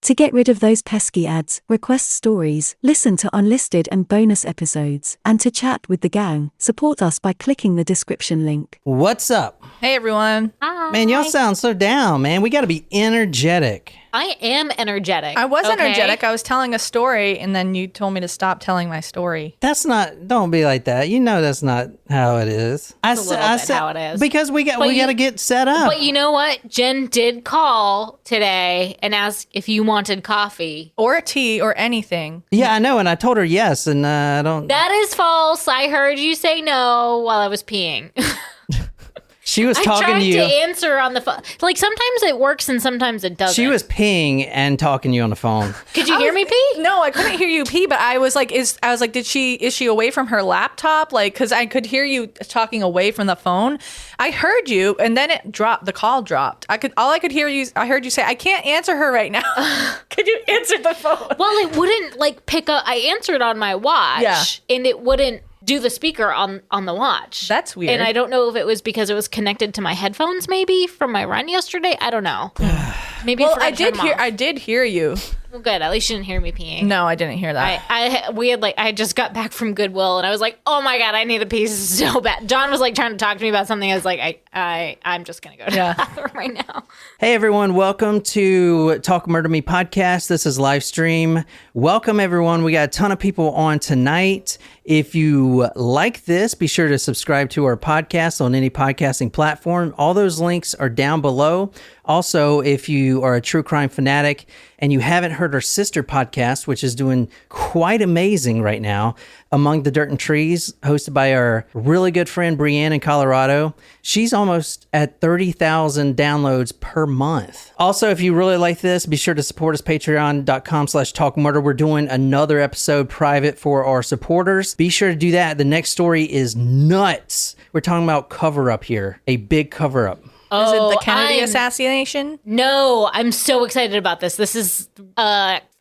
To get rid of those pesky ads, request stories, listen to unlisted and bonus episodes, and to chat with the gang, support us by clicking the description link. What's up? Hey, everyone. Hi. Man, y'all sound so down, man. We got to be energetic. I am energetic. I was okay? energetic. I was telling a story, and then you told me to stop telling my story. Don't be like that. You know that's not how it is. It's a little bit how it is. Because we got to get set up. But you know what? Jen did call today and ask if you wanted coffee. Or tea or anything. Yeah, I know, and I told her yes, and I don't... That is false. I heard you say no while I was peeing. She was talking to you. I tried to answer on the phone. Like, sometimes it works and sometimes it doesn't. She was peeing and talking to you on the phone. Could you hear me pee? No, I couldn't hear you pee, but I was like, is she away from her laptop? Like, because I could hear you talking away from the phone. I heard you, and then it dropped. The call dropped. I heard you say, I can't answer her right now. Could you answer the phone? Well, it wouldn't, like, pick up. I answered on my watch, and it wouldn't do the speaker on the watch. That's weird. And I don't know if it was because it was connected to my headphones, maybe from my run yesterday. I don't know. Maybe I did hear you. Well, good. At least you didn't hear me peeing. No, I didn't hear that. I just got back from Goodwill and I was like, oh my God, I need a pee so bad. John was like trying to talk to me about something. I was like, I'm just gonna go to the bathroom right now. Hey everyone, welcome to Talk Murder Me podcast. This is live stream. Welcome everyone. We got a ton of people on tonight. If you like this, be sure to subscribe to our podcast on any podcasting platform. All those links are down below. Also, if you are a true crime fanatic and you haven't heard our sister podcast, which is doing quite amazing right now, Among the Dirt and Trees, hosted by our really good friend Brienne in Colorado. She's almost at 30,000 downloads per month. Also, if you really like this, be sure to support us, patreon.com/talkmurder. We're doing another episode private for our supporters. Be sure to do that. The next story is nuts. We're talking about cover-up here, a big cover-up. Is it the Kennedy assassination? No, I'm so excited about this. This is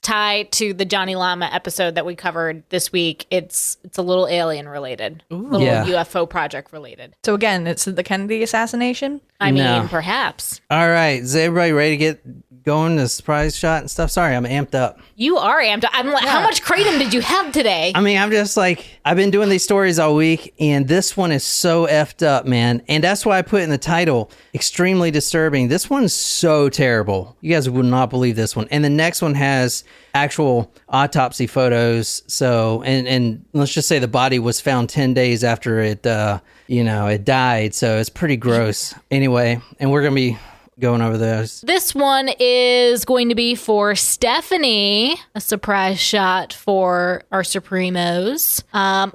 tied to the Johnny Lama episode that we covered this week. It's a little alien related, UFO project related. So again, it's the Kennedy assassination? I mean, perhaps. All right, is everybody ready to get going to surprise shot and stuff? Sorry, I'm amped up. You are amped up. I'm like, how much kratom did you have today? I mean, I'm just like, I've been doing these stories all week, and this one is so effed up, man. And that's why I put in the title, extremely disturbing. This one's so terrible. You guys would not believe this one. And the next one has actual autopsy photos. So, and let's just say the body was found 10 days after it died. So it's pretty gross. Anyway, and we're going to be going over those. This one is going to be for Stephanie, a surprise shot for our Supremos. I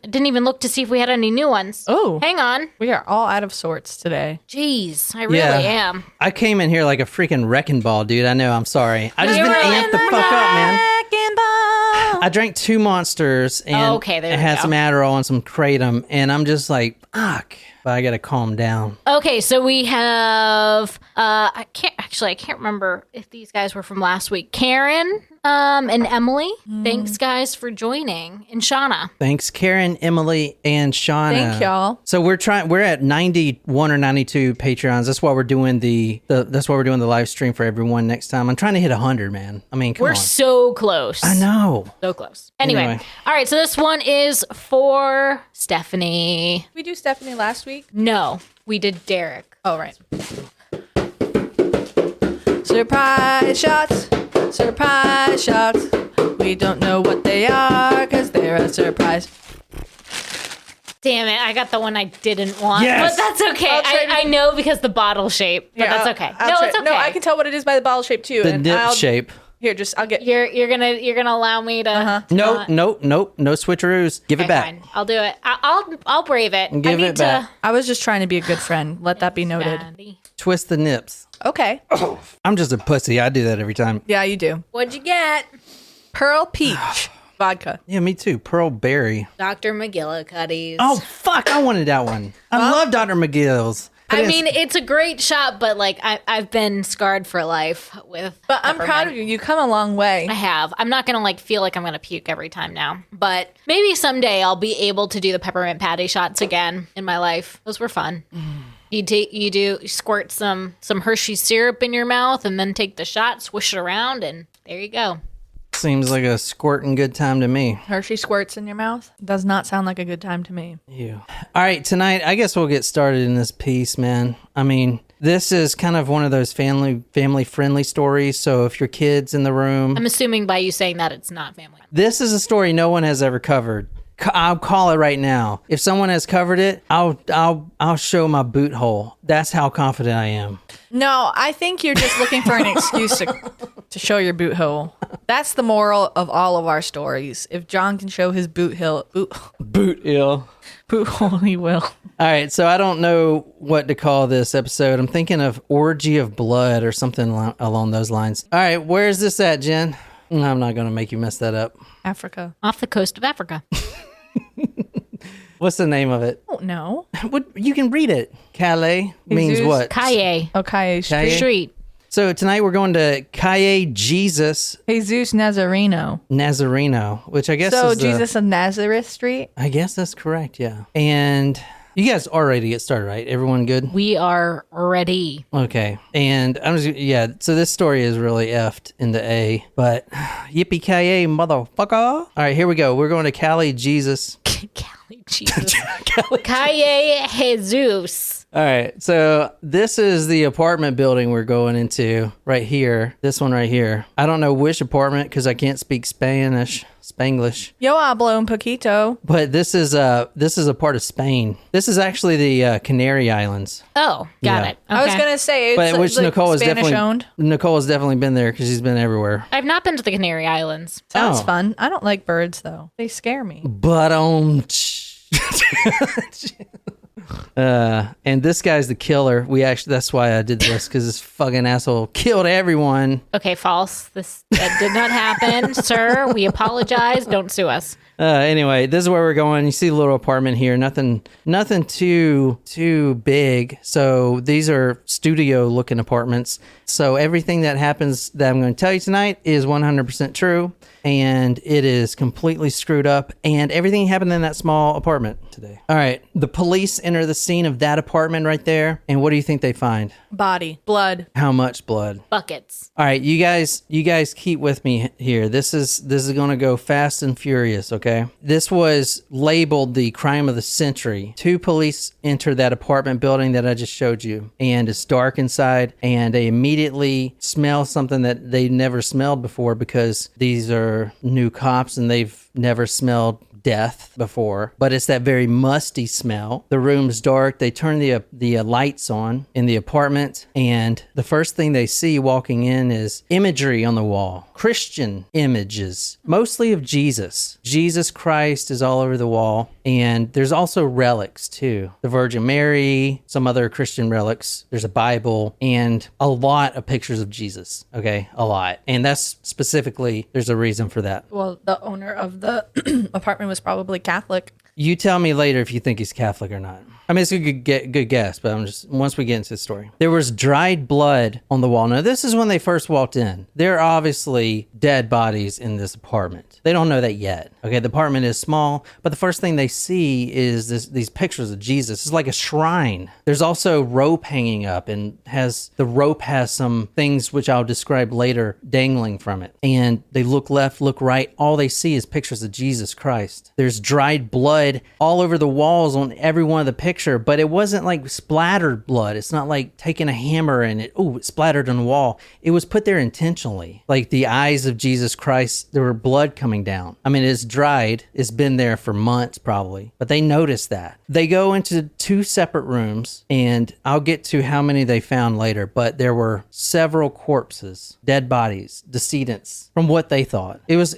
didn't even look to see if we had any new ones. Oh, hang on. We are all out of sorts today. Jeez, I really am. I came in here like a freaking wrecking ball, dude. I know, I'm sorry. I just been amped the fuck up, man. I drank 2 Monsters and it had some Adderall and some Kratom, and I'm just like, fuck. But I gotta calm down. Okay, so we have I can't remember if these guys were from last week. Karen and Emily. Thanks guys for joining. And Shauna. Thanks, Karen, Emily, and Shauna. Thank y'all. So we're at 91 or 92 Patreons. That's why we're doing the live stream for everyone next time. I'm trying to hit 100, man. I mean, come on. We're so close. I know. So close. Anyway. All right, so this one is for Stephanie. Did we do Stephanie last week? No, we did Derek. Oh, right. Surprise shots. Surprise shots. We don't know what they are because they're a surprise. Damn it, I got the one I didn't want. Yes! But that's okay. I know because the bottle shape, but that's okay. It's okay. No, I can tell what it is by the bottle shape too. The nip shape. Here, I'll get. You're gonna allow me to. Nope. No switcheroos. Give it back. Fine. I'll do it. I'll brave it. Give it back. I was just trying to be a good friend. Let that be noted. Twist the nips. Okay. Oh, I'm just a pussy. I do that every time. Yeah, you do. What'd you get? Pearl Peach vodka. Yeah, me too. Pearl Berry. Dr. McGillicuddy's. Oh fuck! I wanted that one. I love Dr. McGill's. I mean, it's a great shot, but like I've been scarred for life with. But I'm proud of you. You come a long way. I have. I'm not gonna like feel like I'm gonna puke every time now, but maybe someday I'll be able to do the peppermint patty shots again in my life. Those were fun. You squirt some Hershey syrup in your mouth and then take the shot, swish it around, and there you go. Seems like a squirting good time to me. Hershey squirts in your mouth? Does not sound like a good time to me. You. All right, tonight, I guess we'll get started in this piece, man. I mean, this is kind of one of those family-friendly stories, so if your kid's in the room... I'm assuming by you saying that it's not family. This is a story no one has ever covered. I'll call it right now. If someone has covered it, I'll show my boot hole. That's how confident I am. No, I think you're just looking for an excuse to show your boot hole. That's the moral of all of our stories. If John can show his boot hole, he will. All right, so I don't know what to call this episode. I'm thinking of Orgy of Blood or something along those lines. All right, where's this at, Jen? I'm not going to make you mess that up. Africa. Off the coast of Africa. What's the name of it? Oh, no. What, you can read it. Calais means what? Kaye. Oh, Kaye Street. Street. So tonight we're going to Kaye Jesus Jesus Nazareno. Which I guess So is Jesus of Nazareth Street? I guess that's correct, yeah. And you guys are ready to get started, right? Everyone good? We are ready. Okay. And so this story is really effed into A, but yippee-ki-yay, motherfucker. All right, here we go. We're going to Cali Jesus. Cali Jesus. Kaye Jesus. All right, so this is the apartment building we're going into right here. This one right here. I don't know which apartment because I can't speak Spanglish. Yo hablo un poquito. But this is a part of Spain. This is actually the Canary Islands. Oh, got it. Okay. I was gonna say, But which like Nicole has Spanish owned. Nicole has definitely been there because she's been everywhere. I've not been to the Canary Islands. Sounds Oh. fun. I don't like birds though. They scare me. But and this guy's the killer. That's why I did this, because this fucking asshole killed everyone. Okay, false. That did not happen, sir. We apologize. Don't sue us. Anyway, this is where we're going. You see the little apartment here. Nothing too big. So these are studio looking apartments. So everything that happens that I'm going to tell you tonight is 100% true. And it is completely screwed up. And everything happened in that small apartment today. All right. The police enter the scene of that apartment right there. And what do you think they find? Body, blood. How much blood? Buckets. All right, you guys keep with me here. This is going to go fast and furious, okay? This was labeled the crime of the century. 2 police enter that apartment building that I just showed you, and it's dark inside, and they immediately smell something that they never smelled before because these are new cops and they've never smelled death before, but it's that very musty smell. The room's dark. They turn the lights on in the apartment, and the first thing they see walking in is imagery on the wall. Christian images, mostly of Jesus. Jesus Christ is all over the wall, and there's also relics too. The Virgin Mary, some other Christian relics. There's a Bible, and a lot of pictures of Jesus. Okay, a lot. And that's specifically, there's a reason for that. Well, the owner of the apartment was probably Catholic. You tell me later if you think he's Catholic or not. I mean, it's a good guess, but once we get into the story. There was dried blood on the wall. Now, this is when they first walked in. There are obviously dead bodies in this apartment. They don't know that yet. Okay, the apartment is small, but the first thing they see is these pictures of Jesus. It's like a shrine. There's also rope hanging up, and the rope has some things which I'll describe later dangling from it. And they look left, look right. All they see is pictures of Jesus Christ. There's dried blood all over the walls on every one of the pictures. But it wasn't like splattered blood. It's not like taking a hammer and it splattered on the wall. It was put there intentionally. Like the eyes of Jesus Christ, there were blood coming down. I mean, it's dried. It's been there for months probably, but they noticed that. They go into 2 separate rooms, and I'll get to how many they found later, but there were several corpses, dead bodies, decedents, from what they thought. It was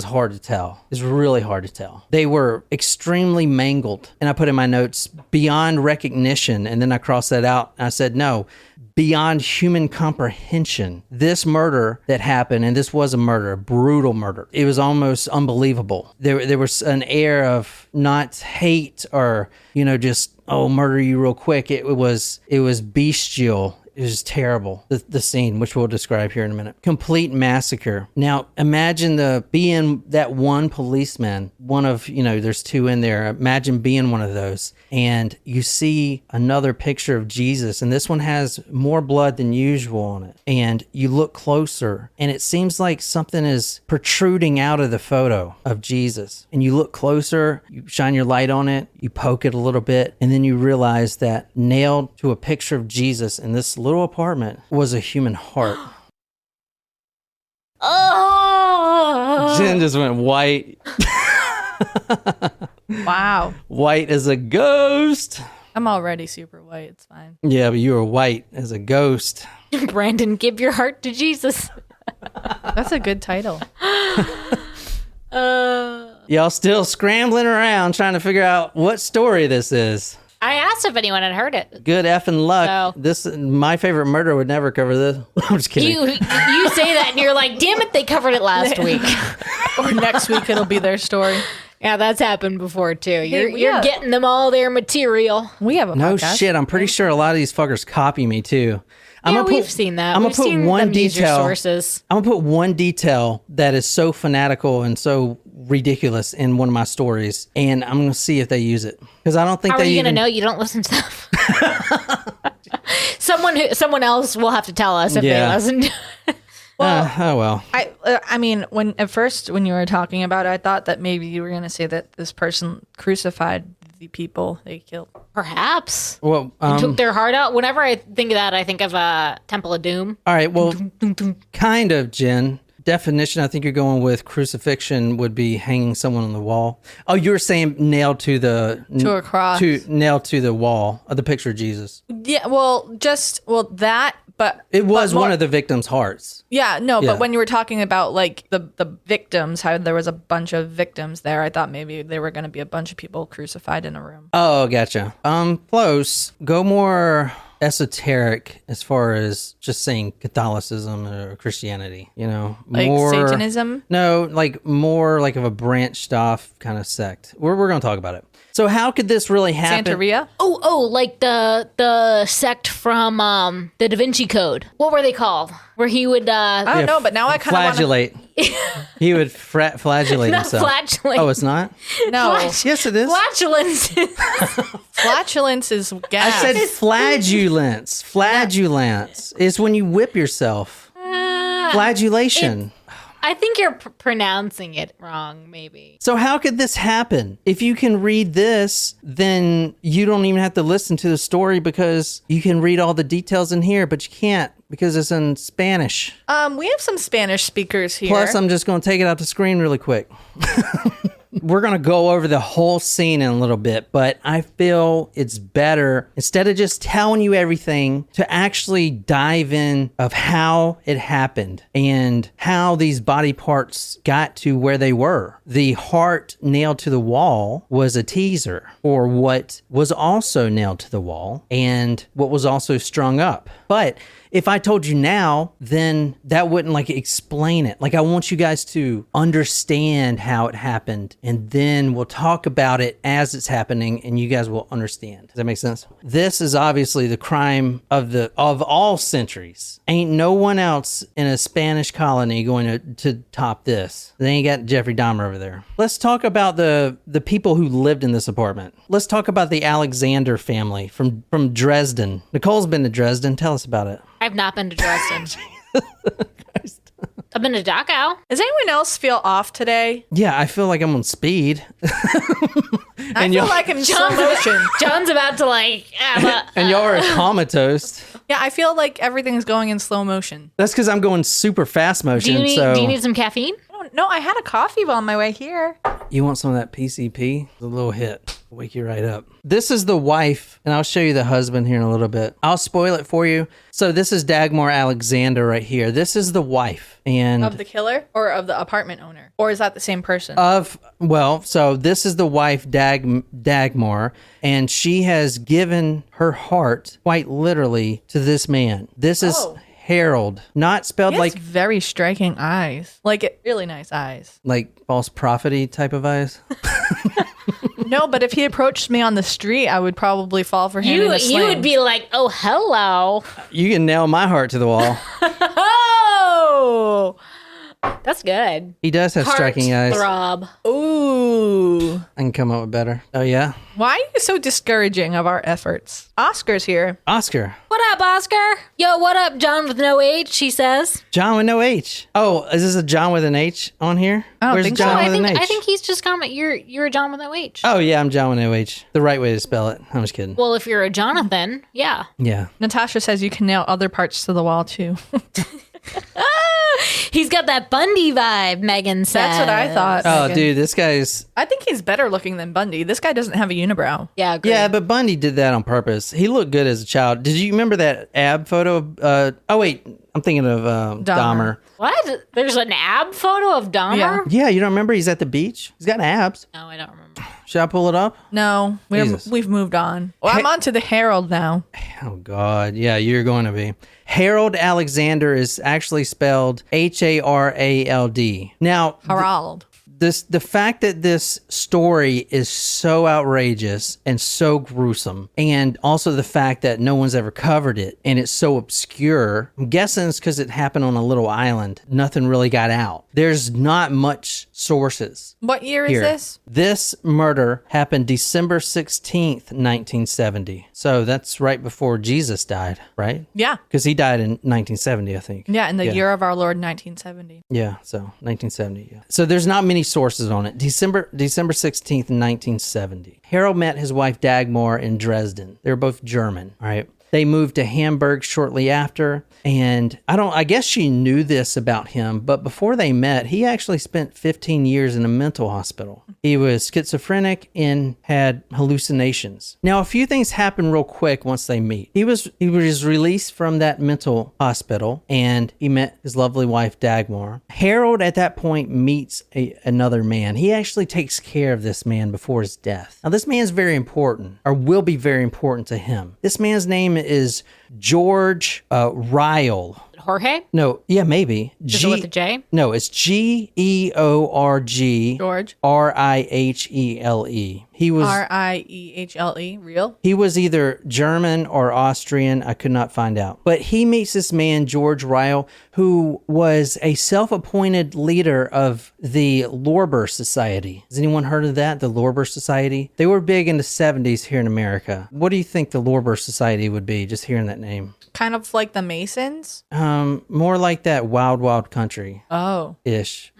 hard to tell. It's really hard to tell. They were extremely mangled, and I put in my notes, beyond recognition, and then I crossed that out. I said, no, beyond human comprehension. This murder that happened, and this was a murder, a brutal murder. It was almost unbelievable. There was an air of not hate or, just, murder you real quick. It was bestial. It was terrible. The scene, which we'll describe here in a minute. Complete massacre. Now, imagine being that one policeman, one of, there's two in there. Imagine being one of those. And you see another picture of Jesus, and this one has more blood than usual on it. And you look closer, and it seems like something is protruding out of the photo of Jesus. And you look closer, you shine your light on it, you poke it a little bit, and then you realize that nailed to a picture of Jesus in this little apartment was a human heart. Oh! Jen just went white. Wow. White as a ghost. I'm already super white. It's fine. Yeah, but you were white as a ghost. Brandon, give your heart to Jesus. That's a good title. Y'all still scrambling around trying to figure out what story this is. I asked if anyone had heard it. Good effing luck. So- My favorite murder would never cover this. I'm just kidding. You say that and you're like, damn it, they covered it last week. Or next week it'll be their story. Yeah, that's happened before too. You're yeah. getting them all their material. We have a No podcast. shit. I'm pretty sure a lot of these fuckers copy me too. We've seen that. I'm We've gonna put seen one them use your detail. sources. I'm gonna put one detail that is so fanatical and so ridiculous in one of my stories, and I'm gonna see if they use it because I don't think How they are you even gonna know you don't listen to them? Someone else will have to tell us if they listen. oh well. I mean, when you were talking about it, I thought that maybe you were going to say that this person crucified the people they killed. Perhaps. Well, Took their heart out. Whenever I think of that, I think of Temple of Doom. all right. Well, kind of, Jen. Definition, I think you're going with crucifixion would be hanging someone on the wall. Oh, you were saying nailed to a cross. Nailed to the wall of the picture of Jesus. Yeah, that, but It was but one of the victims' hearts. Yeah, no, Yeah. but when you were talking about like the victims, how there was a bunch of victims there, I thought maybe there were going to be a bunch of people crucified in a room. Oh, gotcha. Close. Go more esoteric as far as just saying Catholicism or Christianity, Like more Satanism? No, like more like of a branched off kind of sect. We're going to talk about it. So how could this really happen? Santeria? Oh, like the sect from the Da Vinci Code. What were they called? Where he would I don't know, but now I kind of want to... flagellate. He would flagellate Not himself. flagellate. Oh, it's not? No, Yes, it is. Flatulence. flatulence is I gas. said flagellance. Flagellance is when you whip yourself. Flagellation. I think you're pronouncing it wrong, maybe. So how could this happen? If you can read this, then you don't even have to listen to the story because you can read all the details in here, but you can't because it's in Spanish. We have some Spanish speakers here. Plus, I'm just going to take it off the screen really quick. We're going to go over the whole scene in a little bit, but I feel it's better, instead of just telling you everything, to actually dive in of how it happened and how these body parts got to where they were. The heart nailed to the wall was a teaser for what was also nailed to the wall and what was also strung up. But if I told you now, then that wouldn't explain it. I want you guys to understand how it happened, and then we'll talk about it as it's happening, and you guys will understand. Does that make sense? This is obviously the crime of all centuries. Ain't no one else in a Spanish colony going to top this. They ain't got Jeffrey Dahmer over there. Let's talk about the people who lived in this apartment. Let's talk about the Alexander family from Dresden. Nicole's been to Dresden. Tell us about it. I've not been to Dresden. I've been to Dachau. Does anyone else feel off today? Yeah, I feel like I'm on speed. I feel like I'm in slow motion. John's about to And y'all are comatose. Yeah, I feel like everything's going in slow motion. That's because I'm going super fast do motion. you need some caffeine? No, I had a coffee on my way here. You want some of that PCP? A little hit. Wake you right up. This is the wife, and I'll show you the husband here in a little bit. I'll spoil it for you. So this is Dagmar Alexander right here. This is the wife. And Of the killer or of the apartment owner? Or is that the same person? So this is the wife, Dagmar, and she has given her heart, quite literally, to this man. This is Harald, not spelled He has like very striking eyes. Really nice eyes. false prophet-y type of eyes. No, but if he approached me on the street, I would probably fall for him. You would be like, oh, hello. You can nail my heart to the wall. Oh, that's good. He does have striking eyes. Throb. Ooh. I can come up with better. Oh, yeah? Why are you so discouraging of our efforts? Oscar's here. Oscar. What up, Oscar? Yo, what up, John with no H, she says. John with no H. Oh, is this a John with an H on here? I don't Where's think John so. with an H? I think he's just comment. You're a John with no H. Oh, yeah, I'm John with no H. The right way to spell it. I'm just kidding. Well, if you're a Jonathan, yeah. Yeah. Natasha says you can nail other parts to the wall, too. He's got that Bundy vibe, Megan says. That's what I thought. Oh, Megan. dude, this guy's... I think he's better looking than Bundy. This guy doesn't have a unibrow. Yeah, agreed. Yeah, but Bundy did that on purpose. He looked good as a child. Did you remember that ab photo of... oh, wait. I'm thinking of Dahmer. What? There's an ab photo of Dahmer? Yeah. Yeah, you don't remember? He's at the beach. He's got abs. No, I don't remember. Should I pull it up? No, Jesus. we've moved on. Well, I'm on to the Harald now. Oh, God. Yeah, you're going to be. Harald Alexander is actually spelled Harald. Now, Harald. the fact that this story is so outrageous and so gruesome, and also the fact that no one's ever covered it and it's so obscure, I'm guessing it's because it happened on a little island. Nothing really got out. There's not much sources. What year Here. is this? This murder happened December 16th, 1970. So that's right before Jesus died, right? Yeah. Because he died in 1970, I think. Yeah, in the year of our Lord, 1970. Yeah, so 1970, yeah. So there's not many sources on it. December 16th, 1970. Harold met his wife Dagmar in Dresden. They were both German, all right? They moved to Hamburg shortly after, and I guess she knew this about him, but before they met, he actually spent 15 years in a mental hospital. He was schizophrenic and had hallucinations. Now, a few things happen real quick once they meet. He was released from that mental hospital, and he met his lovely wife Dagmar. Harold, at that point, meets another man. He actually takes care of this man before his death. Now, this man is very important, or will be very important to him. This man's name is George Ryle. Jorge? No, yeah, maybe. Is it with a J? No, it's Georg George. Riehele. He was Riehele. Real? He was either German or Austrian. I could not find out. But he meets this man, George Ryle, who was a self-appointed leader of the Lorber Society. Has anyone heard of that? The Lorber Society? They were big in the 70s here in America. What do you think the Lorber Society would be, just hearing that name? Kind of like the Masons? More like that Wild Wild Country. Oh. Ish.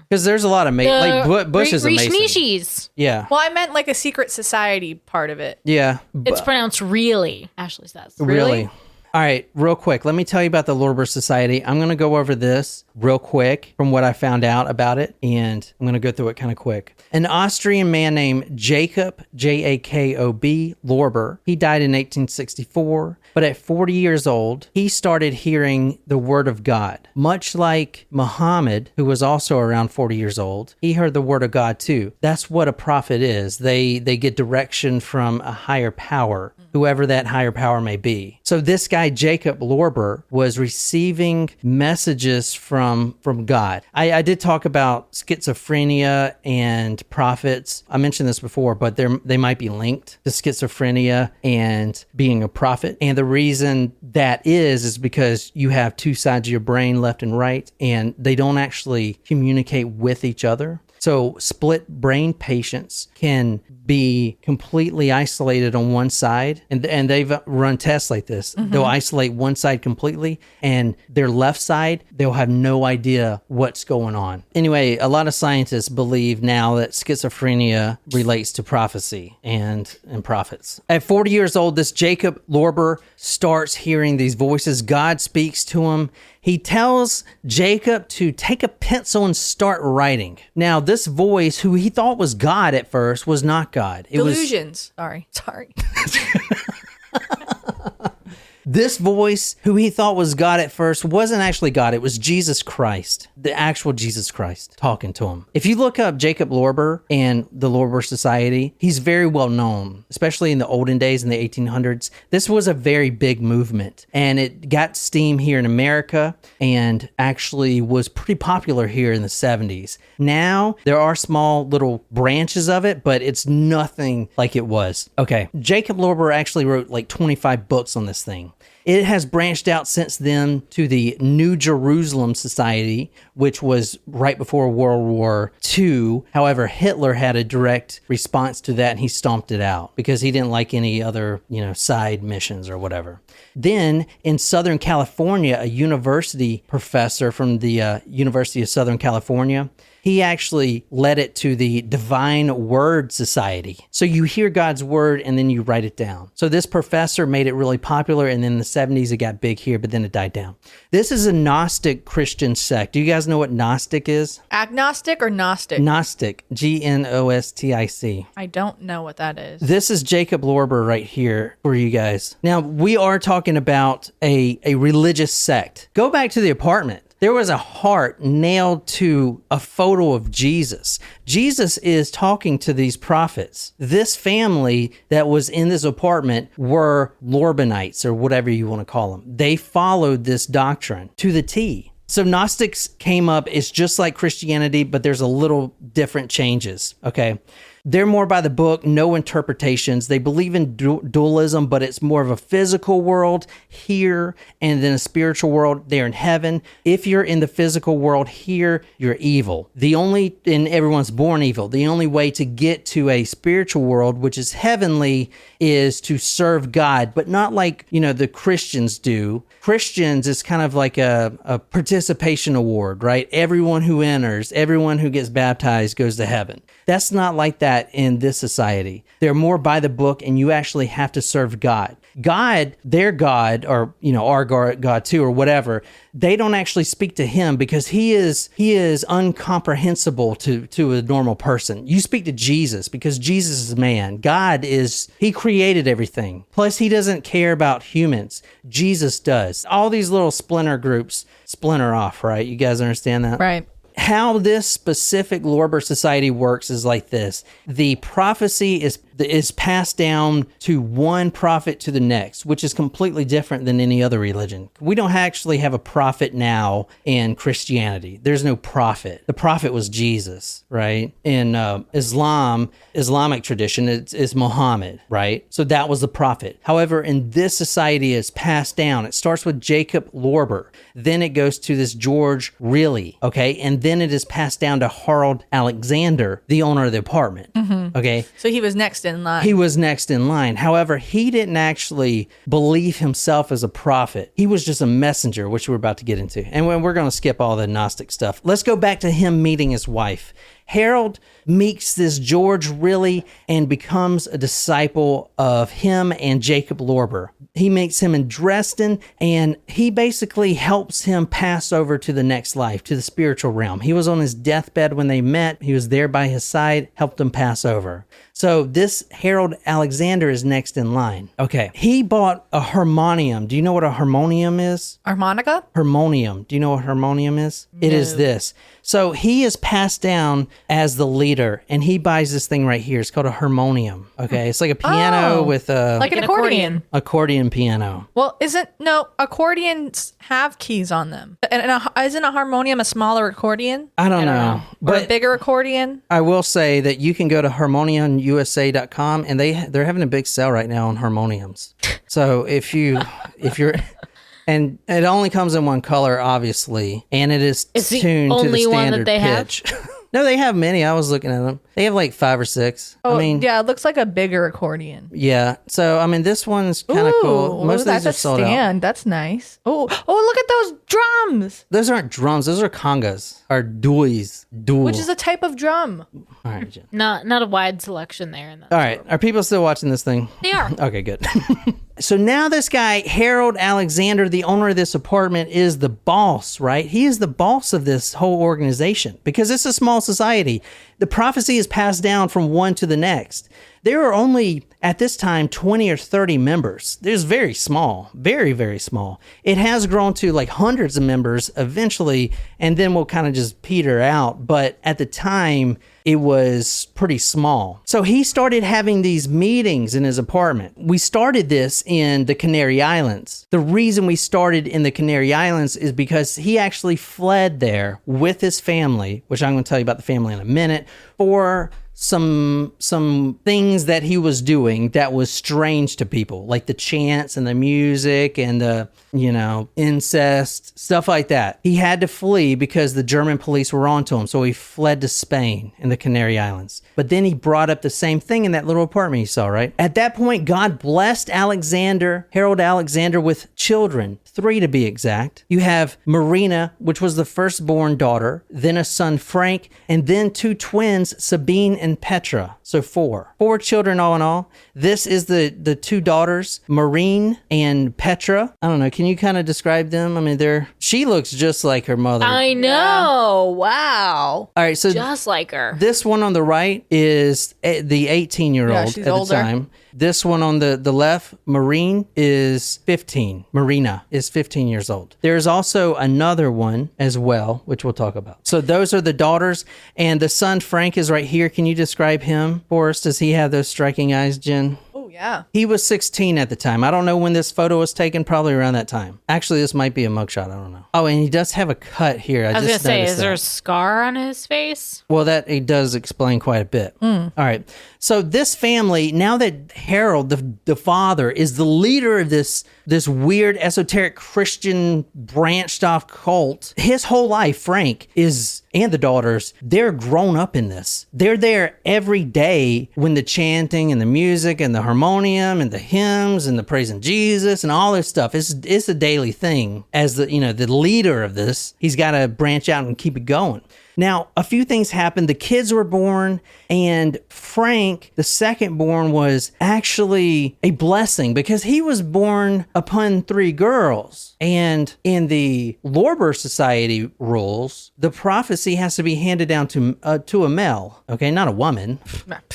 Because there's a lot of like Bush is a Mason. Rishishis. Yeah. Well, I meant like a secret society part of it. Yeah. It's pronounced really, Ashley says. Really? All right, real quick. Let me tell you about the Lorber Society. I'm going to go over this real quick from what I found out about it, and I'm going to go through it kind of quick. An Austrian man named Jacob, Jakob Lorber, he died in 1864, but at 40 years old, he started hearing the word of God. Much like Muhammad, who was also around 40 years old, he heard the word of God too. That's what a prophet is. They get direction from a higher power, whoever that higher power may be. So this guy, Jacob Lorber, was receiving messages from God. I did talk about schizophrenia and prophets. I mentioned this before, but they might be linked to schizophrenia and being a prophet. And the reason that is because you have two sides of your brain, left and right, and they don't actually communicate with each other. So split brain patients can be completely isolated on one side, and they've run tests like this. Mm-hmm. They'll isolate one side completely, and their left side, they'll have no idea what's going on. Anyway, a lot of scientists believe now that schizophrenia relates to prophecy and prophets. At 40 years old, this Jacob Lorber starts hearing these voices. God speaks to him. He tells Jacob to take a pencil and start writing. Now, this voice, who he thought was God at first, was not God. It Delusions. Sorry. This voice, who he thought was God at first, wasn't actually God. It was Jesus Christ, the actual Jesus Christ, talking to him. If you look up Jacob Lorber and the Lorber Society, he's very well known, especially in the olden days in the 1800s. This was a very big movement, and it got steam here in America and actually was pretty popular here in the 70s. Now, there are small little branches of it, but it's nothing like it was. Okay, Jacob Lorber actually wrote like 25 books on this thing. It has branched out since then to the New Jerusalem Society, which was right before World War II. However, Hitler had a direct response to that, and he stomped it out because he didn't like any other, side missions or whatever. Then in Southern California, a university professor from the University of Southern California, he actually led it to the Divine Word Society. So you hear God's word and then you write it down. So this professor made it really popular, and then in the 70s it got big here, but then it died down. This is a Gnostic Christian sect. Do you guys know what Gnostic is? Agnostic or Gnostic? Gnostic, Gnostic. I don't know what that is. This is Jacob Lorber right here for you guys. Now, we are talking about a religious sect. Go back to the apartment. There was a heart nailed to a photo of Jesus. Jesus is talking to these prophets. This family that was in this apartment were Lorbanites, or whatever you want to call them. They followed this doctrine to the T. So Gnostics came up. It's just like Christianity, but there's a little different changes, okay? They're more by the book, no interpretations. They believe in dualism, but it's more of a physical world here and then a spiritual world there in heaven. If you're in the physical world here, you're evil. And everyone's born evil. The only way to get to a spiritual world, which is heavenly, is to serve God, but not like, the Christians do. Christians is kind of like a participation award, right? Everyone who enters, everyone who gets baptized goes to heaven. That's not like that in this society. They're more by the book, and you actually have to serve God. God, their God, or our God too, or whatever, they don't actually speak to him because he is incomprehensible to a normal person. You speak to Jesus because Jesus is man. God he created everything. Plus, he doesn't care about humans. Jesus does. All these little splinter groups splinter off, right? You guys understand that? Right. How this specific Lorber Society works is like this. The prophecy is passed down to one prophet to the next, which is completely different than any other religion. We don't actually have a prophet now in Christianity. There's no prophet. The prophet was Jesus, right? In Islamic tradition, it's Muhammad, right? So that was the prophet. However, in this society, it's passed down. It starts with Jacob Lorber. Then it goes to this George Riley, okay? And then it is passed down to Harald Alexander, the owner of the apartment, okay? So he was next in line. He was next in line. However, he didn't actually believe himself as a prophet. He was just a messenger, which we're about to get into. And we're going to skip all the Gnostic stuff. Let's go back to him meeting his wife. Harold meets this George Riley and becomes a disciple of him and Jacob Lorber. He meets him in Dresden, and he basically helps him pass over to the next life, to the spiritual realm. He was on his deathbed when they met. He was there by his side, helped him pass over. So this Harald Alexander is next in line. Okay. He bought a harmonium. Do you know what a harmonium is? Harmonica? Harmonium. Do you know what harmonium is? No. It is this. So he is passed down as the leader, and he buys this thing right here. It's called a harmonium. Okay. It's like a piano with a... Like an accordion. Accordion piano. Well, accordions have keys on them. And isn't a harmonium a smaller accordion? I don't know. Or a bigger accordion? I will say that you can go to harmoniumusa.com, and they're having a big sale right now on harmoniums. So if you're... And it only comes in one color, obviously, and it is tuned to the standard one that they pitch. No, they have many. I was looking at them. They have like 5 or 6. Oh, yeah, it looks like a bigger accordion. Yeah. So, this one's kind of cool. Most of these are sold out. That's nice. Oh, look at those drums. Those aren't drums. Those are congas, or duis. Which is a type of drum. All right, Jen. Not a wide selection there. All right. Are people still watching this thing? They are. Okay, good. So now this guy, Harald Alexander, the owner of this apartment, is the boss, right? He is the boss of this whole organization because it's a small society. The prophecy is passed down from one to the next. There were only, at this time, 20 or 30 members. It was very small, very, very small. It has grown to like hundreds of members eventually, and then we'll kind of just peter out. But at the time, it was pretty small. So he started having these meetings in his apartment. We started this in the Canary Islands. The reason we started in the Canary Islands is because he actually fled there with his family, which I'm going to tell you about the family in a minute, for some things that he was doing that was strange to people, like the chants and the music and the, incest, stuff like that. He had to flee because the German police were onto him, so he fled to Spain in the Canary Islands. But then he brought up the same thing in that little apartment you saw, right? At that point, God blessed Harald Alexander with children, 3 to be exact. You have Marina, which was the firstborn daughter, then a son, Frank, and then 2 twins, Sabine and Petra. So 4 children all in all. This is the 2 daughters, Maureen and Petra. I don't know. Can you kind of describe them? I mean, she looks just like her mother. I know. Yeah. Wow. All right. So just like her. This one on the right is the 18-year-old she's at older. the time. This one on the left, Marina is 15 years old. There's also another one as well, which we'll talk about. So those are the daughters, and the son, Frank, is right here. Can you describe him for us? Does he have those striking eyes, Jen? Oh, yeah. He was 16 at the time. I don't know when this photo was taken, probably around that time. Actually, this might be a mugshot. I don't know. Oh, and he does have a cut here. I was going to say, noticed is there a that. scar on his face? Well, that it does explain quite a bit. All right. So this family, now that Harald, the father, is the leader of this weird esoteric Christian branched off cult, his whole life, Frank, and the daughters, they're grown up in this. They're there every day when the chanting and the music and the harmonium and the hymns and the praising Jesus and all this stuff. It's a daily thing. As the leader of this, he's got to branch out and keep it going. Now, a few things happened. The kids were born, and Frank, the second born, was actually a blessing because he was born upon 3 girls. And in the Lorber Society rules, the prophecy has to be handed down to a male, okay, not a woman.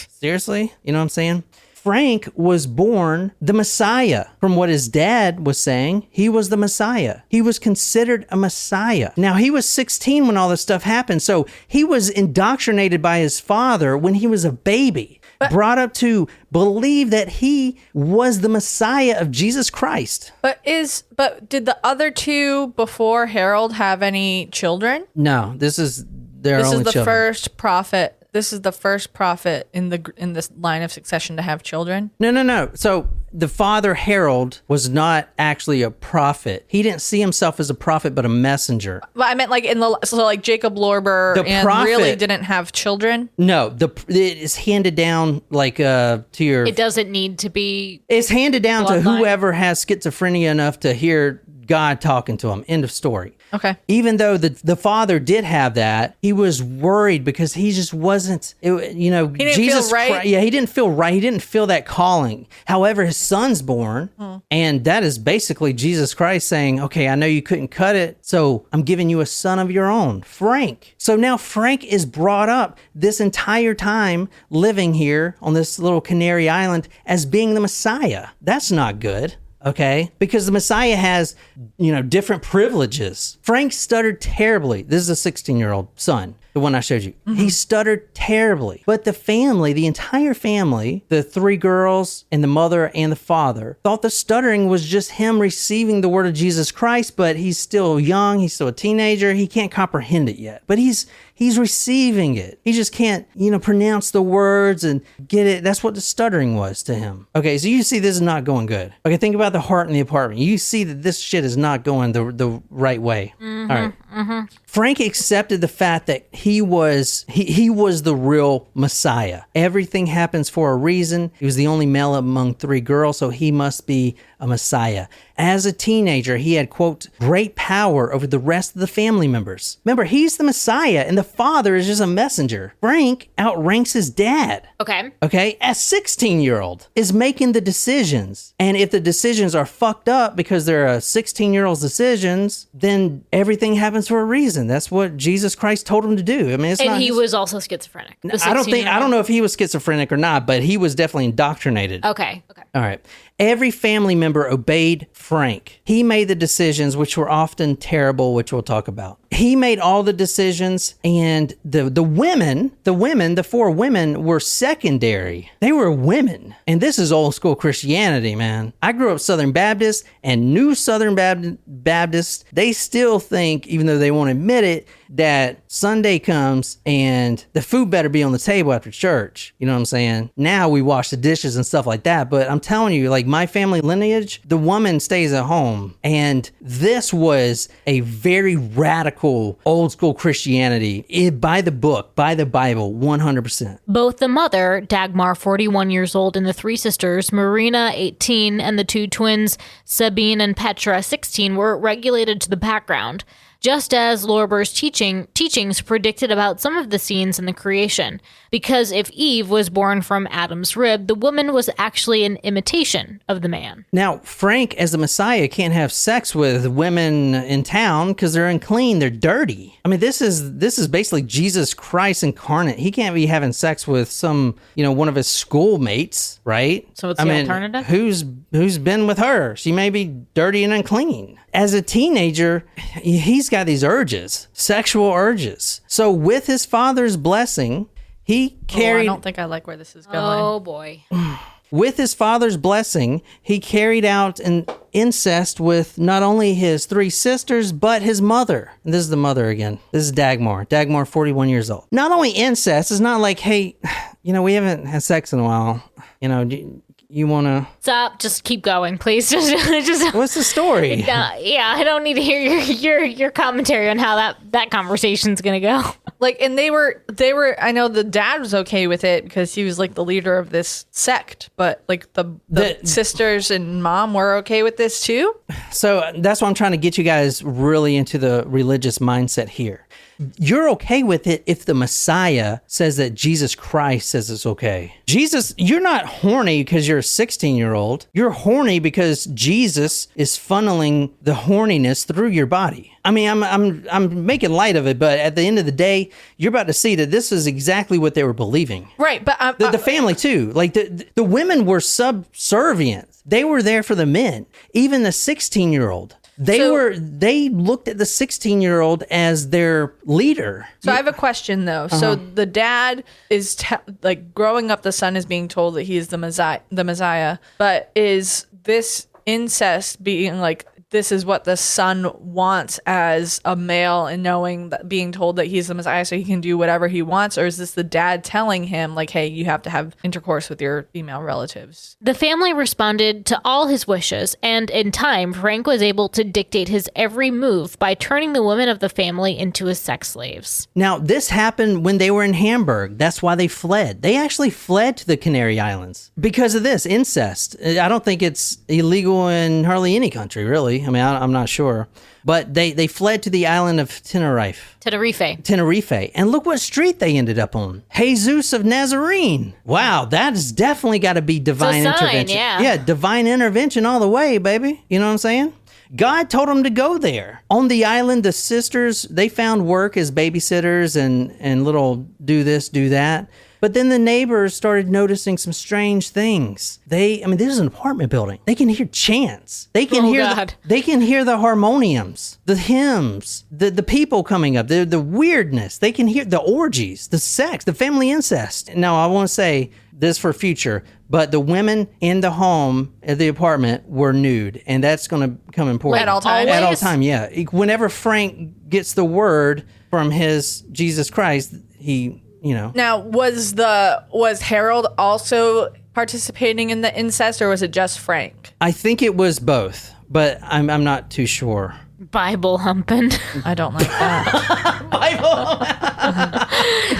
Seriously? You know what I'm saying? Frank was born the Messiah. From what his dad was saying, he was the Messiah. He was considered a Messiah. Now, he was 16 when all this stuff happened, so he was indoctrinated by his father when he was a baby, brought up to believe that he was the Messiah of Jesus Christ. But did the other 2 before Harold have any children? No, this is their only children. First prophet. This is the first prophet in this line of succession to have children? No. So the father, Harald, was not actually a prophet. He didn't see himself as a prophet, but a messenger. Well, I meant like like Jacob Lorber really didn't have children? No, it is handed down like to your... It doesn't need to be... It's handed down to bloodline. whoever has schizophrenia enough to hear God talking to him. End of story. Okay. Even though the father did have that, he was worried because he just wasn't, he didn't Jesus feel right? Christ, he didn't feel right. He didn't feel that calling. However, his son's born, and that is basically Jesus Christ saying, okay, I know you couldn't cut it, so I'm giving you a son of your own, Frank. So now Frank is brought up this entire time living here on this little Canary Island as being the Messiah. That's not good. Okay, because the Messiah has, different privileges. Frank stuttered terribly. This is a 16-year-old son, the one I showed you. Mm-hmm. He stuttered terribly. But the entire family, the 3 girls and the mother and the father, thought the stuttering was just him receiving the word of Jesus Christ, but he's still young. He's still a teenager. He can't comprehend it yet. But he's receiving it. He just can't, pronounce the words and get it. That's what the stuttering was to him. Okay, so you see this is not going good. Okay, think about the heart in the apartment. You see that this shit is not going the right way. Mm-hmm, all right. Mm-hmm. Frank accepted the fact that he was the real Messiah. Everything happens for a reason. He was the only male among 3 girls, so he must be a Messiah. As a teenager, he had, quote, great power over the rest of the family members. Remember, he's the Messiah and the father is just a messenger. Frank outranks his dad. Okay. Okay, a 16-year-old is making the decisions. And if the decisions are fucked up because they're a 16-year-old's decisions, then everything happens for a reason. That's what Jesus Christ told him to do. I mean, it's And not he was also schizophrenic. I don't know if he was schizophrenic or not, but he was definitely indoctrinated. Okay. All right. Every family member obeyed Frank. He made the decisions, which were often terrible, which we'll talk about. He made all the decisions, and the four women were secondary. They were women. And this is old school Christianity, man. I grew up Southern Baptist, and new Southern Baptists, they still think, even though they won't admit it, that Sunday comes and the food better be on the table after church. You know what I'm saying? Now we wash the dishes and stuff like that. But I'm telling you, like my family lineage, the woman stays at home. And this was a very radical old school Christianity by the book, by the Bible, 100%. Both the mother, Dagmar, 41 years old, and the three sisters, Marina, 18, and the two twins, Sabine and Petra, 16, were regulated to the background, just as Lorber's teachings predicted about some of the scenes in the creation. Because if Eve was born from Adam's rib, the woman was actually an imitation of the man. Now, Frank, as the Messiah, can't have sex with women in town because they're unclean, they're dirty. I mean, this is basically Jesus Christ incarnate. He can't be having sex with one of his schoolmates, right? So it's the alternative? Who's been with her? She may be dirty and unclean. As a teenager, he's got these urges, sexual urges. So with his father's blessing, he carried... I don't think I like where this is going. Oh, boy. With his father's blessing, he carried out an incest with not only his three sisters, but his mother. And this is the mother again. This is Dagmar. Dagmar, 41 years old. Not only incest, it's not like, hey, we haven't had sex in a while. You want to... Stop. Just keep going, please. Just What's the story? Yeah, I don't need to hear your commentary on how that conversation's going to go. Like, and they were, I know the dad was okay with it because he was like the leader of this sect, but like the sisters and mom were okay with this too. So that's why I'm trying to get you guys really into the religious mindset here. You're okay with it if the Messiah says that Jesus Christ says it's okay. Jesus, you're not horny because you're a 16-year-old. You're horny because Jesus is funneling the horniness through your body. I mean, I'm making light of it, but at the end of the day, you're about to see that this is exactly what they were believing. Right, but the family too. Like the women were subservient. They were there for the men. Even the 16-year-old. They looked at the 16-year-old as their leader. So I have a question though. Uh-huh. So the dad is growing up, the son is being told that he is the Messiah, but is this incest being like, this is what the son wants as a male and knowing that, being told that he's the Messiah so he can do whatever he wants? Or is this the dad telling him like, hey, you have to have intercourse with your female relatives? The family responded to all his wishes, and in time, Frank was able to dictate his every move by turning the women of the family into his sex slaves. Now, this happened when they were in Hamburg. That's why they fled. They actually fled to the Canary Islands because of this incest. I don't think it's illegal in hardly any country, really. I mean, I'm not sure. But they fled to the island of Tenerife. And look what street they ended up on. Jesus of Nazarene. Wow, that has definitely got to be divine intervention. Yeah, divine intervention all the way, baby. You know what I'm saying? God told them to go there. On the island, the sisters, they found work as babysitters and little do this, do that. But then the neighbors started noticing some strange things. This is an apartment building. They can hear chants. They can hear the harmoniums, the hymns, the people coming up, the weirdness. They can hear the orgies, the sex, the family incest. Now, I want to say this for future, but the women in the home at the apartment were nude, and that's going to come important. At all times? At all time, yeah. Whenever Frank gets the word from his Jesus Christ, he... Now, was Harold also participating in the incest, or was it just Frank? I think it was both, but I'm not too sure. Bible humping. I don't like that. Bible.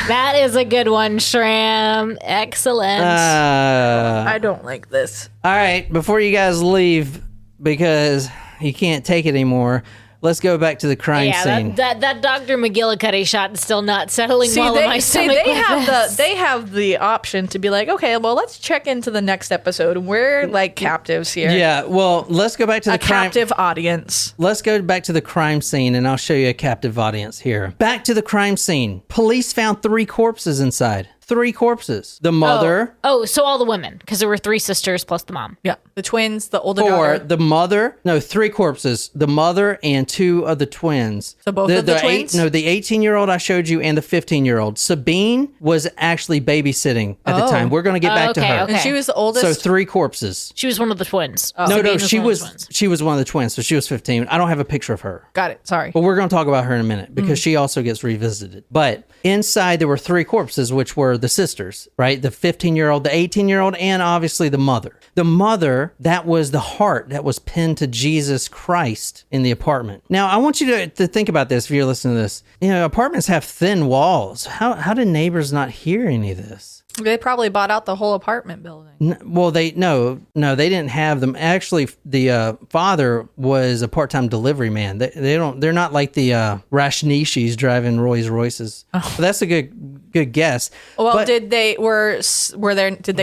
That is a good one, Shram. Excellent. I don't like this. All right, before you guys leave, because he can't take it anymore. Let's go back to the crime scene. That Dr. McGillicuddy shot is still not settling well in my stomach. They have the option to be like, okay, well, let's check into the next episode. We're like captives here. Yeah, well, let's go back to the captive audience. Let's go back to the crime scene, and I'll show you a captive audience here. Back to the crime scene. Police found 3 corpses inside. 3 corpses. The mother. Oh, so all the women, because there were 3 sisters plus the mom. Yeah. The twins, the older daughter. The mother. No, 3 corpses. The mother and 2 of the twins. So both of the twins? The 18-year-old I showed you and the 15-year-old. Sabine was actually babysitting at the time. We're going to get back to her. Okay. And she was the oldest? So 3 corpses. She was one of the twins. Oh. No, she was one of the twins, so she was 15. I don't have a picture of her. Got it. Sorry. But we're going to talk about her in a minute because she also gets revisited. But inside there were 3 corpses, which were the sisters, right? The 15-year-old, the 18-year-old, and obviously the mother. The mother, that was the heart that was pinned to Jesus Christ in the apartment. Now, I want you to think about this if you're listening to this. You know, apartments have thin walls. How did neighbors not hear any of this? They probably bought out the whole apartment building. They didn't have them. Actually, the father was a part-time delivery man. They're not like the Rashnishis driving Rolls Royces. Oh. But that's a good guess. Well, did they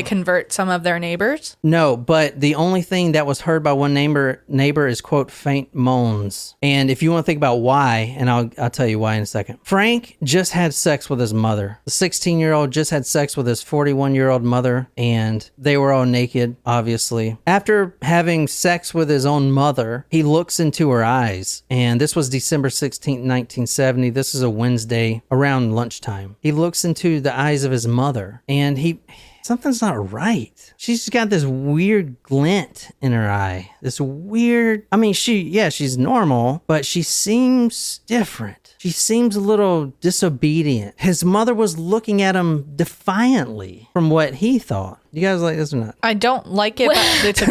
convert some of their neighbors? No, but the only thing that was heard by one neighbor is, quote, faint moans. And if you want to think about why, and I'll tell you why in a second. Frank just had sex with his mother. The 16-year-old just had sex with his 41-year-old mother, and they were all naked, obviously. After having sex with his own mother, he looks into her eyes, and this was December 16th, 1970. This is a Wednesday around lunchtime. He looks into the eyes of his mother, and something's not right. She's got this weird glint in her eye. This weird, she's normal, but she seems different. She seems a little disobedient. His mother was looking at him defiantly from what he thought. You guys like this or not? I don't like it, but it's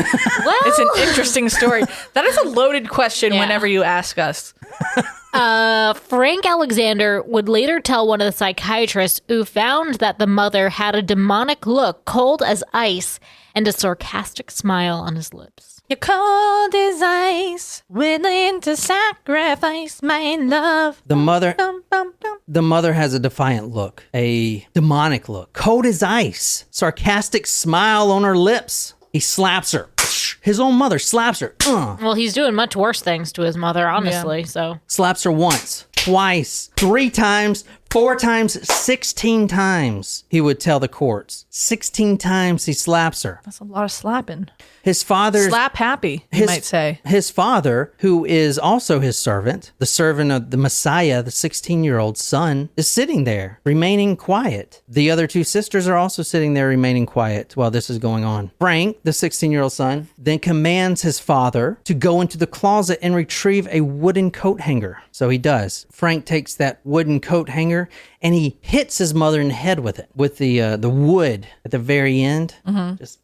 an interesting story. That is a loaded question whenever you ask us. Frank Alexander would later tell one of the psychiatrists who found that the mother had a demonic look, cold as ice, and a sarcastic smile on his lips. You're cold as ice, willing to sacrifice my love. The mother has a defiant look, a demonic look, cold as ice, sarcastic smile on her lips. He slaps her. His own mother slaps her. Well, he's doing much worse things to his mother, honestly, so. Slaps her once, twice, 3 times, 4 times, 16 times, he would tell the courts. 16 times he slaps her. That's a lot of slapping. His father... Slap happy, you might say. His father, who is also his servant, the servant of the Messiah, the 16-year-old son, is sitting there, remaining quiet. The other 2 sisters are also sitting there, remaining quiet while this is going on. Frank, the 16-year-old son, then commands his father to go into the closet and retrieve a wooden coat hanger. So he does. Frank takes that wooden coat hanger and he hits his mother in the head with it, with the wood at the very end. Mm-hmm. Just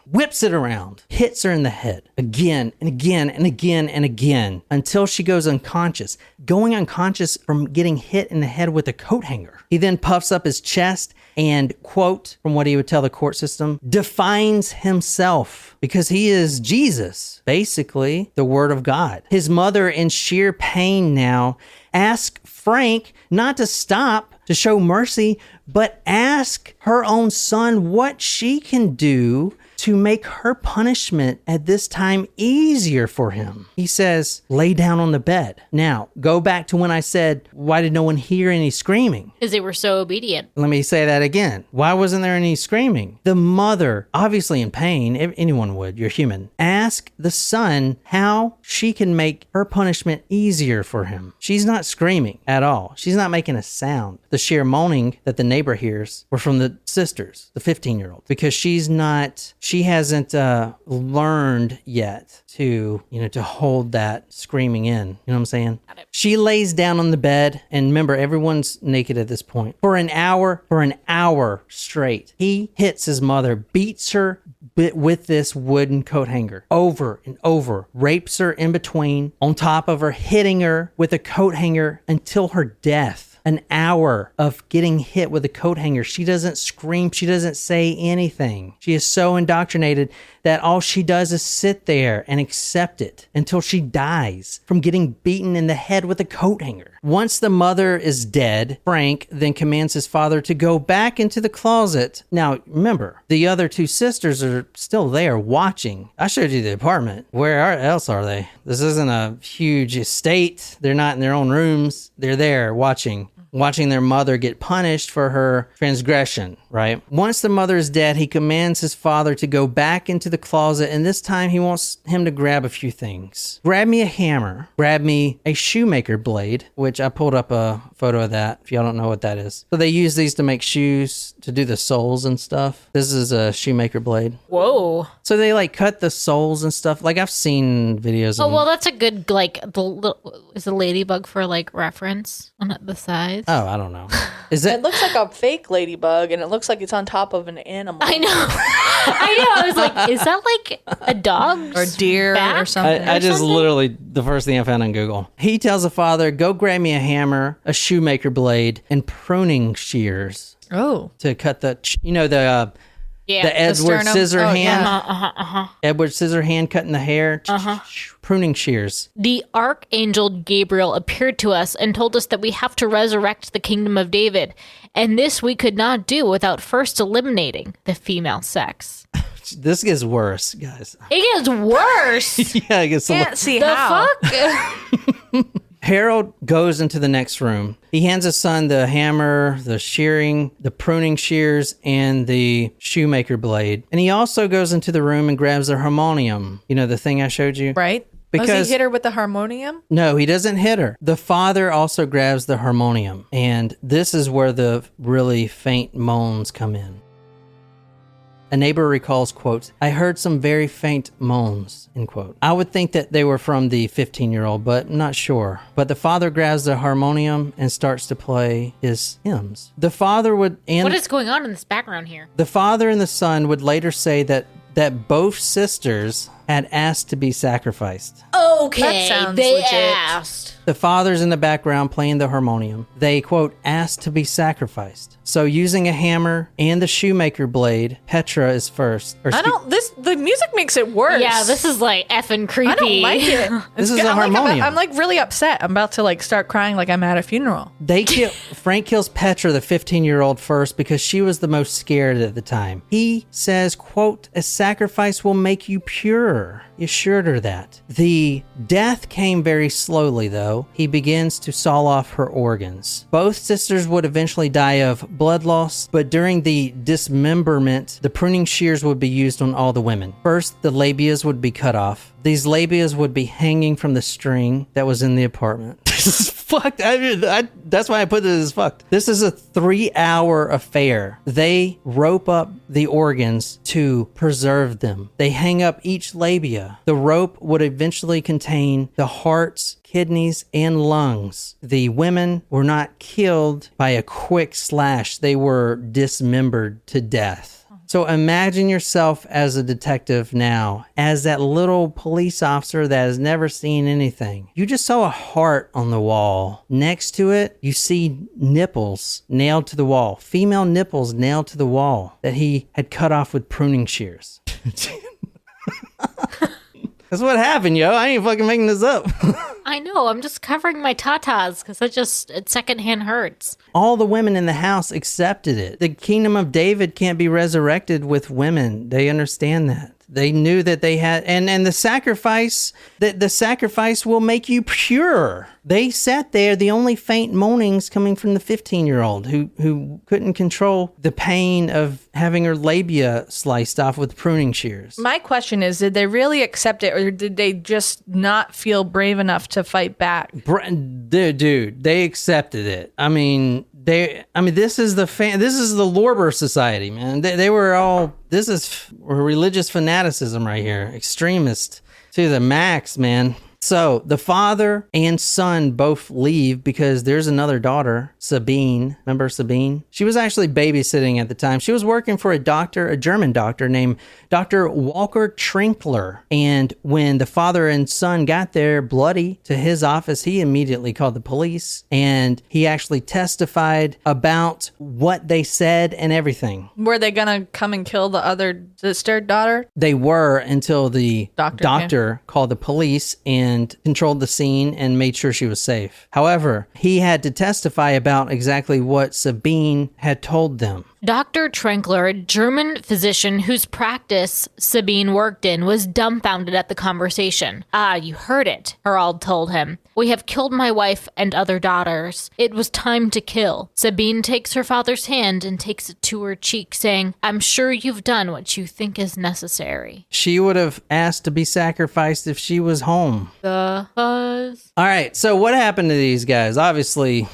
whips it around, hits her in the head again and again and again and again until she goes unconscious, going unconscious from getting hit in the head with a coat hanger. He then puffs up his chest and, quote, from what he would tell the court system, defines himself because he is Jesus, basically the Word of God. His mother, in sheer pain now, asks Frank not to stop, to show mercy, but ask her own son what she can do to make her punishment at this time easier for him. He says, lay down on the bed. Now, go back to when I said, why did no one hear any screaming? Because they were so obedient. Let me say that again. Why wasn't there any screaming? The mother, obviously in pain, anyone would, you're human, ask the son how she can make her punishment easier for him. She's not screaming at all. She's not making a sound. The sheer moaning that the neighbor hears were from the sisters, the 15-year-old, because she hasn't learned yet to hold that screaming in. You know what I'm saying? She lays down on the bed, and remember, everyone's naked at this point. For an hour straight, he hits his mother, beats her with this wooden coat hanger over and over, rapes her in between, on top of her, hitting her with a coat hanger until her death. an hour of getting hit with a coat hanger. She doesn't scream. She doesn't say anything. She is so indoctrinated that all she does is sit there and accept it until she dies from getting beaten in the head with a coat hanger. Once the mother is dead, Frank then commands his father to go back into the closet. Now, remember, the other two sisters are still there watching. I showed you the apartment. Where else are they? This isn't a huge estate. They're not in their own rooms. They're there watching their mother get punished for her transgression, right? Once the mother is dead, he commands his father to go back into the closet, and this time he wants him to grab a few things. Grab me a hammer, grab me a shoemaker blade, which I pulled up a photo of that, if y'all don't know what that is. So they use these to make shoes, to do the soles and stuff. This is a shoemaker blade. Whoa. So they like cut the soles and stuff. Like I've seen videos Oh, of well, that's a good, like, is a ladybug for, like, reference on the size? Oh, I don't know. Is It that looks like a fake ladybug, and it looks like it's on top of an animal. I know. I was like, is that like a dog Or deer or something. I just literally, the first thing I found on Google. He tells the father, go grab me a hammer, a shoemaker blade, and pruning shears Oh. to cut the Yeah. the Edward sternum. Scissorhand. Edward Scissorhand cutting the hair. Pruning shears. The archangel Gabriel appeared to us and told us that we have to resurrect the kingdom of David, and this we could not do without first eliminating the female sex. This gets worse, guys. It gets worse. Yeah, it gets Can't see The how. fuck? Harold goes into the next room. He hands his son the hammer, the shearing, the pruning shears, and the shoemaker blade. And he also goes into the room and grabs the harmonium. You know, the thing I showed you? Right? Because- Does he hit her with the harmonium? No, he doesn't hit her. The father also grabs the harmonium. And this is where the really faint moans come in. A neighbor recalls, quote, I heard some very faint moans, end quote. I would think that they were from the 15-year-old, but I'm not sure. But the father grabs the harmonium and starts to play his hymns. The father would... and What is going on in this background here? the father and the son would later say that both sisters had asked to be sacrificed. Okay, That sounds they legit. asked. The father's in the background playing the harmonium. They, quote, asked to be sacrificed. So using a hammer and the shoemaker blade, Petra is first. The music makes it worse. Yeah, this is like effing creepy. I don't like it. This is a I'm like, harmonium. I'm like really upset. I'm about to like start crying like I'm at a funeral. Frank kills Petra, the 15-year-old, first because she was the most scared at the time. He says, quote, a sacrifice will make you pure. He assured her that. The death came very slowly, though. He begins to saw off her organs. Both sisters would eventually die of blood loss, but during the dismemberment, the pruning shears would be used on all the women. First, the labias would be cut off. These labias would be hanging from the string that was in the apartment. This is fucked. That's why I put this as fucked. This is a 3-hour affair. They rope up the organs to preserve them. They hang up each labia. The rope would eventually contain the hearts, kidneys, and lungs. The women were not killed by a quick slash. They were dismembered to death. So imagine yourself as a detective now, as that little police officer that has never seen anything. You just saw a heart on the wall. Next to it, you see nipples nailed to the wall. Female nipples nailed to the wall that he had cut off with pruning shears. That's what happened, yo. I ain't fucking making this up. I know. I'm just covering my tatas because it secondhand hurts. All the women in the house accepted it. The kingdom of David can't be resurrected with women. They understand that. They knew that they had, and the sacrifice, the sacrifice will make you pure. They sat there, the only faint moanings coming from the 15-year-old who couldn't control the pain of having her labia sliced off with pruning shears. My question is, did they really accept it, or did they just not feel brave enough to fight back? Dude, they accepted it. I mean, this is the Lorber Society, man. They were all, this is religious fanaticism right here. Extremist to the max, man. So the father and son both leave because there's another daughter, Sabine. Remember Sabine? She was actually babysitting at the time. She was working for a German doctor named Dr. Walker Trinkler. And when the father and son got there bloody to his office, he immediately called the police, and he actually testified about what they said and everything. Were they gonna come and kill the other sister daughter? They were, until the doctor called the police and controlled the scene and made sure she was safe. However, he had to testify about exactly what Sabine had told them. Dr. Trenkler, a German physician whose practice Sabine worked in, was dumbfounded at the conversation. "Ah, you heard it," Harald told him. "We have killed my wife and other daughters. It was time to kill." Sabine takes her father's hand and takes it to her cheek, saying, "I'm sure you've done what you think is necessary." She would have asked to be sacrificed if she was home. The buzz. All right, so what happened to these guys? Obviously,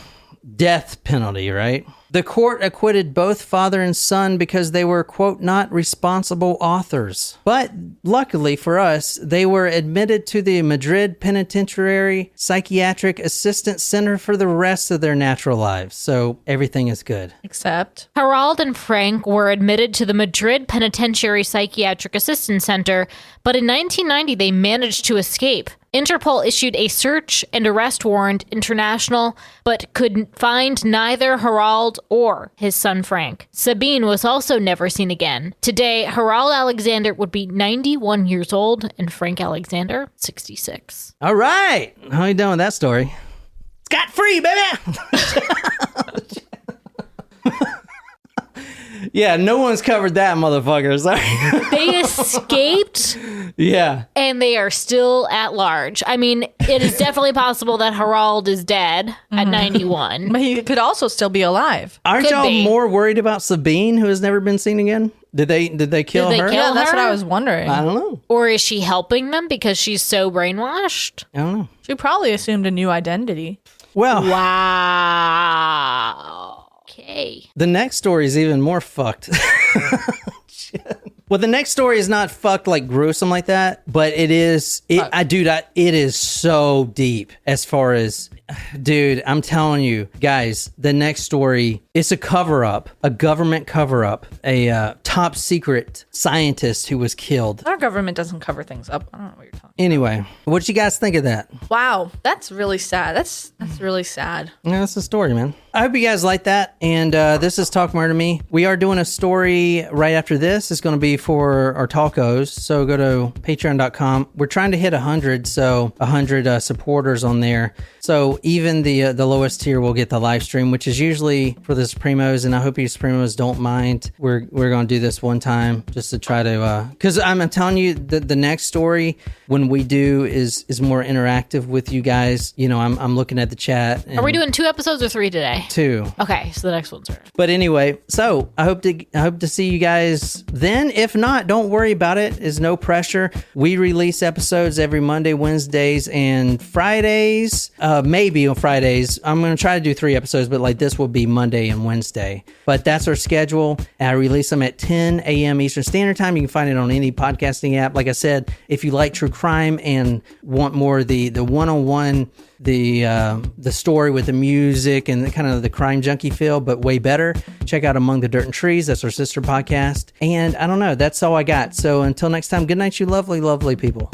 death penalty, right? The court acquitted both father and son because they were, quote, not responsible authors. But luckily for us, they were admitted to the Madrid Penitentiary Psychiatric Assistance Center for the rest of their natural lives. So everything is good. Except Harald and Frank were admitted to the Madrid Penitentiary Psychiatric Assistance Center, but in 1990 they managed to escape. Interpol issued a search and arrest warrant international, but could find neither Harald or his son Frank. Sabine was also never seen again. Today, Harald Alexander would be 91 years old and Frank Alexander, 66. All right. How you doing with that story? Scot-free, baby! Yeah, no one's covered that, motherfucker. Sorry. They escaped. Yeah. And they are still at large. I mean, it is definitely possible that Harald is dead at 91. but he could also still be alive. Aren't Could y'all be. more worried about Sabine, who has never been seen again? Did they kill Did they her? kill Yeah, that's her? what I was wondering. I don't know. Or is she helping them because she's so brainwashed? I don't know. She probably assumed a new identity. Well, Wow. Okay. the next story is even more fucked. Shit. Well, the next story is not fucked like gruesome like that, but it is. It is so deep as far as, dude. I'm telling you, guys. The next story is a cover up, a government cover up, a top secret scientist who was killed. Our government doesn't cover things up. I don't know what you're talking Anyway, what you guys think of that? about. Wow, that's really sad. That's really sad. Yeah, that's the story, man. I hope you guys like that. And this is Talk Murder Me. We are doing a story right after this. It's going to be for our talkos. So go to patreon.com. We're trying to hit 100, so 100 supporters on there. So even the lowest tier will get the live stream, which is usually for the Supremos. And I hope you Supremos don't mind. We're going to do this one time just to try to, because I'm telling you the next story when we do is more interactive with you guys. You know, I'm looking at the chat. Are we doing 2 episodes or 3 today? 2. Okay, so the next one's right. But anyway, so I hope to see you guys then. If not, don't worry about it. It's no pressure. We release episodes every Monday, Wednesdays, and Fridays. Maybe on Fridays. I'm going to try to do 3 episodes, but like this will be Monday and Wednesday. But that's our schedule. I release them at 10 a.m. Eastern Standard Time. You can find it on any podcasting app. Like I said, if you like true crime and want more the one-on-one, the story with the music and kind of the crime junkie feel, but way better, check out Among the Dirt and Trees. That's our sister podcast. And I don't know, that's all I got. So until next time, good night, you lovely, lovely people.